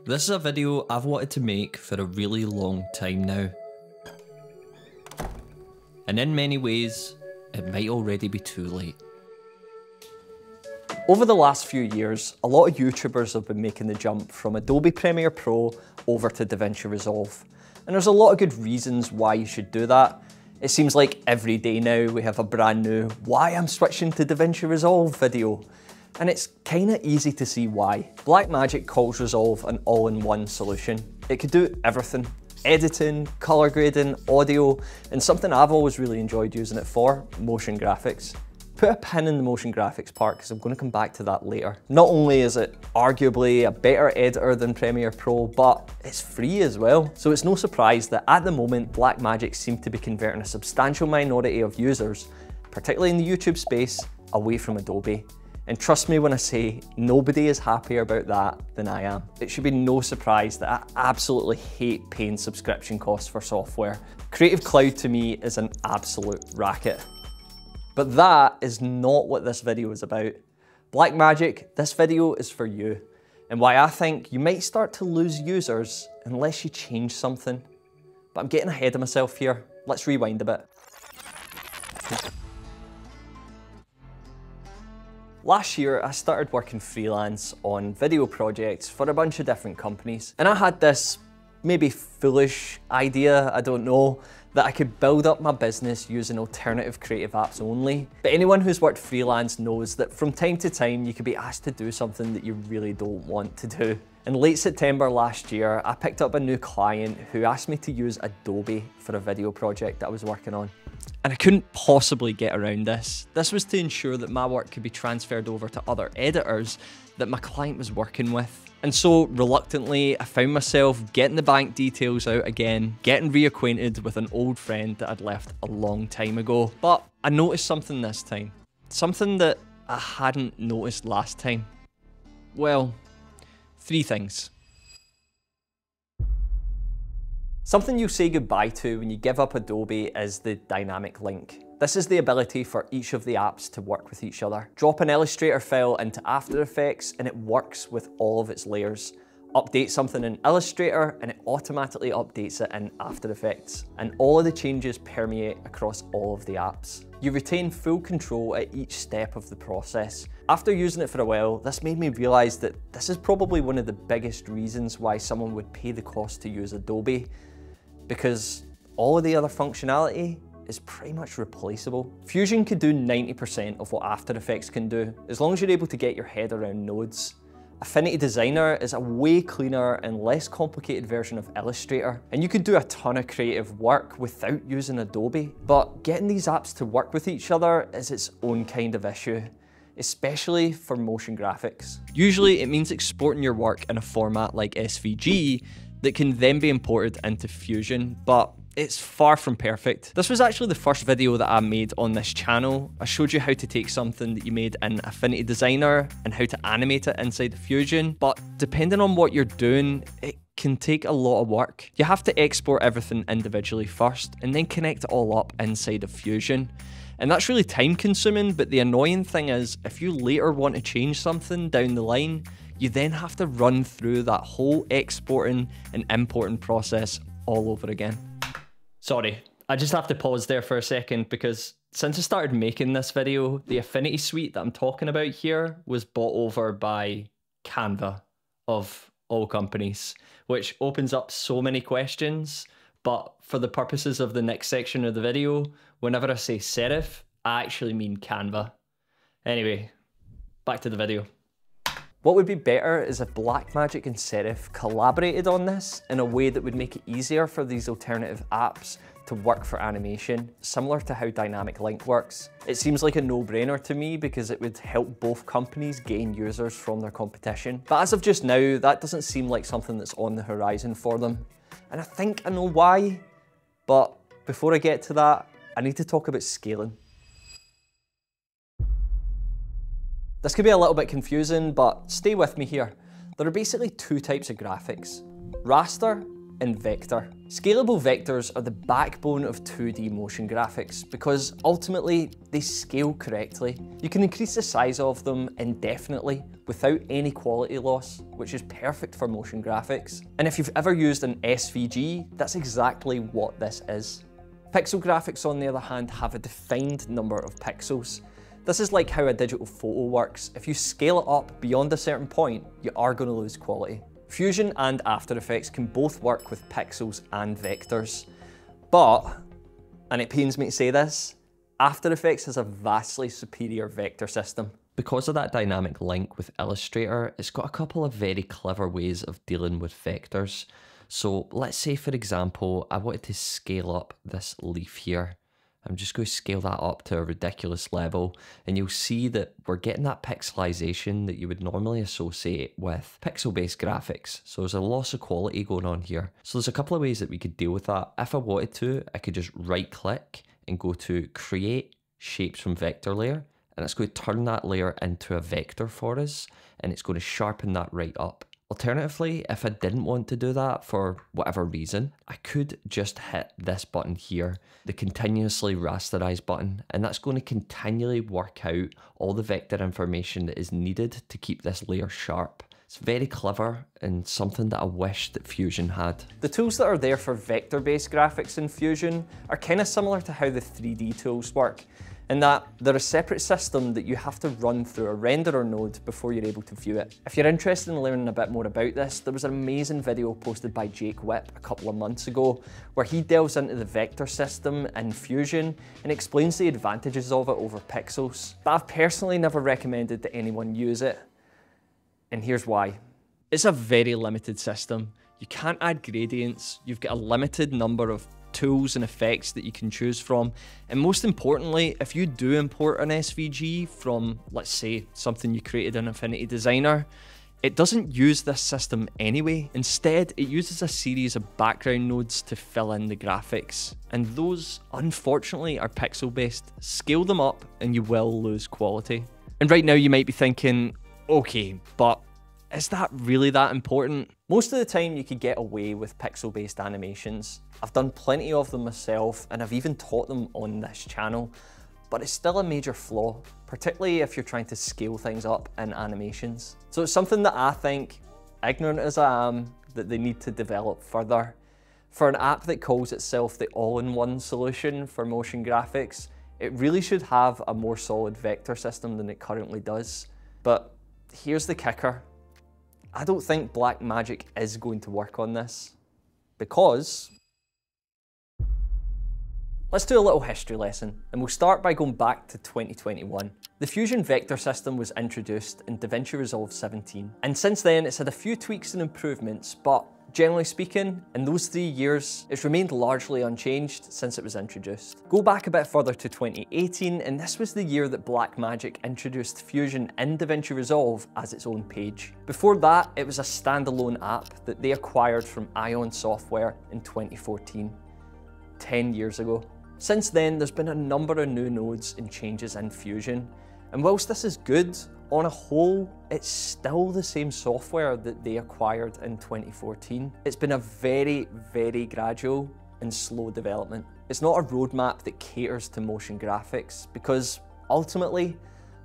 This is a video I've wanted to make for a really long time now. And in many ways, it might already be too late. Over the last few years, a lot of YouTubers have been making the jump from Adobe Premiere Pro over to DaVinci Resolve. And there's a lot of good reasons why you should do that. It seems like every day now we have a brand new "why I'm switching to DaVinci Resolve" video. And it's kinda easy to see why. Blackmagic calls Resolve an all-in-one solution. It could do everything: editing, color grading, audio, and something I've always really enjoyed using it for, motion graphics. Put a pin in the motion graphics part because I'm going to come back to that later. Not only is it arguably a better editor than Premiere Pro, but it's free as well. So it's no surprise that at the moment, Blackmagic seems to be converting a substantial minority of users, particularly in the YouTube space, away from Adobe. And trust me when I say nobody is happier about that than I am. It should be no surprise that I absolutely hate paying subscription costs for software. Creative Cloud to me is an absolute racket. But that is not what this video is about. Blackmagic, this video is for you, and why I think you might start to lose users unless you change something. But I'm getting ahead of myself here. Let's rewind a bit. Last year, I started working freelance on video projects for a bunch of different companies. And I had this maybe foolish idea, I don't know, that I could build up my business using alternative creative apps only. But anyone who's worked freelance knows that from time to time, you could be asked to do something that you really don't want to do. In late September last year, I picked up a new client who asked me to use Adobe for a video project that I was working on. And I couldn't possibly get around this. This was to ensure that my work could be transferred over to other editors that my client was working with. And so, reluctantly, I found myself getting the bank details out again, getting reacquainted with an old friend that I'd left a long time ago. But I noticed something this time. Something that I hadn't noticed last time. Well, 3 things. Something you'll say goodbye to when you give up Adobe is the dynamic link. This is the ability for each of the apps to work with each other. Drop an Illustrator file into After Effects and it works with all of its layers. Update something in Illustrator and it automatically updates it in After Effects. And all of the changes permeate across all of the apps. You retain full control at each step of the process. After using it for a while, this made me realize that this is probably one of the biggest reasons why someone would pay the cost to use Adobe, because all of the other functionality is pretty much replaceable. Fusion could do 90% of what After Effects can do, as long as you're able to get your head around nodes. Affinity Designer is a way cleaner and less complicated version of Illustrator, and you could do a ton of creative work without using Adobe. But getting these apps to work with each other is its own kind of issue, especially for motion graphics. Usually it means exporting your work in a format like SVG that can then be imported into Fusion, but it's far from perfect. This was actually the first video that I made on this channel. I showed you how to take something that you made in Affinity Designer and how to animate it inside Fusion, but depending on what you're doing, it can take a lot of work. You have to export everything individually first and then connect it all up inside of Fusion. And that's really time consuming, but the annoying thing is, if you later want to change something down the line, you then have to run through that whole exporting and importing process all over again. Sorry, I just have to pause there for a second because since I started making this video, the Affinity Suite that I'm talking about here was bought over by Canva, of all companies, which opens up so many questions. But for the purposes of the next section of the video, whenever I say Serif, I actually mean Canva. Anyway, back to the video. What would be better is if Blackmagic and Serif collaborated on this in a way that would make it easier for these alternative apps to work for animation, similar to how Dynamic Link works. It seems like a no-brainer to me because it would help both companies gain users from their competition. But as of just now, that doesn't seem like something that's on the horizon for them. And I think I know why, but before I get to that, I need to talk about scaling. This could be a little bit confusing, but stay with me here. There are basically 2 types of graphics: raster and vector. Scalable vectors are the backbone of 2D motion graphics because ultimately they scale correctly. You can increase the size of them indefinitely without any quality loss, which is perfect for motion graphics. And if you've ever used an SVG, that's exactly what this is. Pixel graphics, on the other hand, have a defined number of pixels. This is like how a digital photo works. If you scale it up beyond a certain point, you are going to lose quality. Fusion and After Effects can both work with pixels and vectors, but, and it pains me to say this, After Effects has a vastly superior vector system. Because of that dynamic link with Illustrator, it's got a couple of very clever ways of dealing with vectors. So let's say, for example, I wanted to scale up this leaf here. I'm just going to scale that up to a ridiculous level, and you'll see that we're getting that pixelization that you would normally associate with pixel-based graphics. So there's a loss of quality going on here. So there's a couple of ways that we could deal with that. If I wanted to, I could just right-click and go to Create Shapes from Vector Layer, and it's going to turn that layer into a vector for us, and it's going to sharpen that right up. Alternatively, if I didn't want to do that for whatever reason, I could just hit this button here, the continuously rasterize button, and that's going to continually work out all the vector information that is needed to keep this layer sharp. It's very clever and something that I wish that Fusion had. The tools that are there for vector-based graphics in Fusion are kind of similar to how the 3D tools work, in that they're a separate system that you have to run through a renderer node before you're able to view it. If you're interested in learning a bit more about this, there was an amazing video posted by Jake Whip a couple of months ago where he delves into the vector system in Fusion and explains the advantages of it over pixels. But I've personally never recommended that anyone use it, and here's why. It's a very limited system. You can't add gradients, you've got a limited number of tools and effects that you can choose from, and most importantly, if you do import an SVG from, let's say, something you created in Affinity Designer, it doesn't use this system anyway. Instead, it uses a series of background nodes to fill in the graphics, and those, unfortunately, are pixel based. Scale them up and you will lose quality. And right now you might be thinking, okay, but is that really that important? Most of the time you could get away with pixel-based animations. I've done plenty of them myself, and I've even taught them on this channel, but it's still a major flaw, particularly if you're trying to scale things up in animations. So it's something that I think, ignorant as I am, that they need to develop further. For an app that calls itself the all-in-one solution for motion graphics, it really should have a more solid vector system than it currently does. But here's the kicker. I don't think Blackmagic is going to work on this, because let's do a little history lesson, and we'll start by going back to 2021. The Fusion vector system was introduced in DaVinci Resolve 17, and since then it's had a few tweaks and improvements, but generally speaking, in those 3 years, it's remained largely unchanged since it was introduced. Go back a bit further to 2018, and this was the year that Blackmagic introduced Fusion in DaVinci Resolve as its own page. Before that, it was a standalone app that they acquired from Ion Software in 2014, 10 years ago. Since then, there's been a number of new nodes and changes in Fusion, and whilst this is good, on a whole, it's still the same software that they acquired in 2014. It's been a very, very gradual and slow development. It's not a roadmap that caters to motion graphics, because ultimately,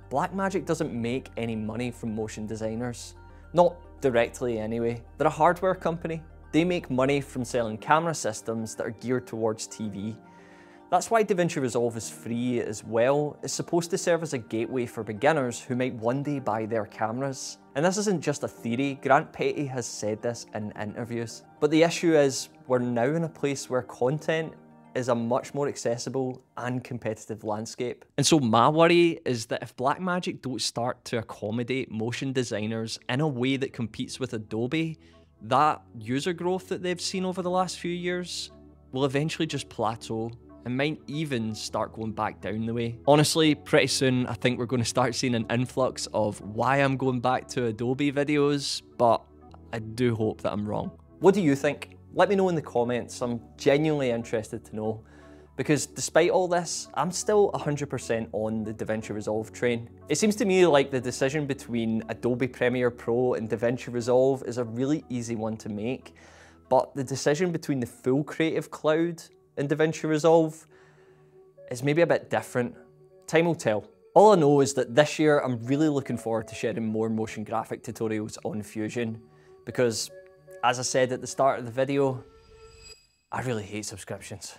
Blackmagic doesn't make any money from motion designers. Not directly anyway. They're a hardware company. They make money from selling camera systems that are geared towards TV. That's why DaVinci Resolve is free as well. It's supposed to serve as a gateway for beginners who might one day buy their cameras. And this isn't just a theory, Grant Petty has said this in interviews. But the issue is, we're now in a place where content is a much more accessible and competitive landscape. And so my worry is that if Blackmagic don't start to accommodate motion designers in a way that competes with Adobe, that user growth that they've seen over the last few years will eventually just plateau and might even start going back down the way. Honestly, pretty soon I think we're going to start seeing an influx of why I'm going back to Adobe videos, but I do hope that I'm wrong. What do you think? Let me know in the comments. I'm genuinely interested to know, because despite all this, I'm still 100% on the DaVinci Resolve train. It seems to me like the decision between Adobe Premiere Pro and DaVinci Resolve is a really easy one to make, but the decision between the full Creative Cloud and DaVinci Resolve is maybe a bit different. Time will tell. All I know is that this year I'm really looking forward to sharing more motion graphic tutorials on Fusion because, as I said at the start of the video, I really hate subscriptions.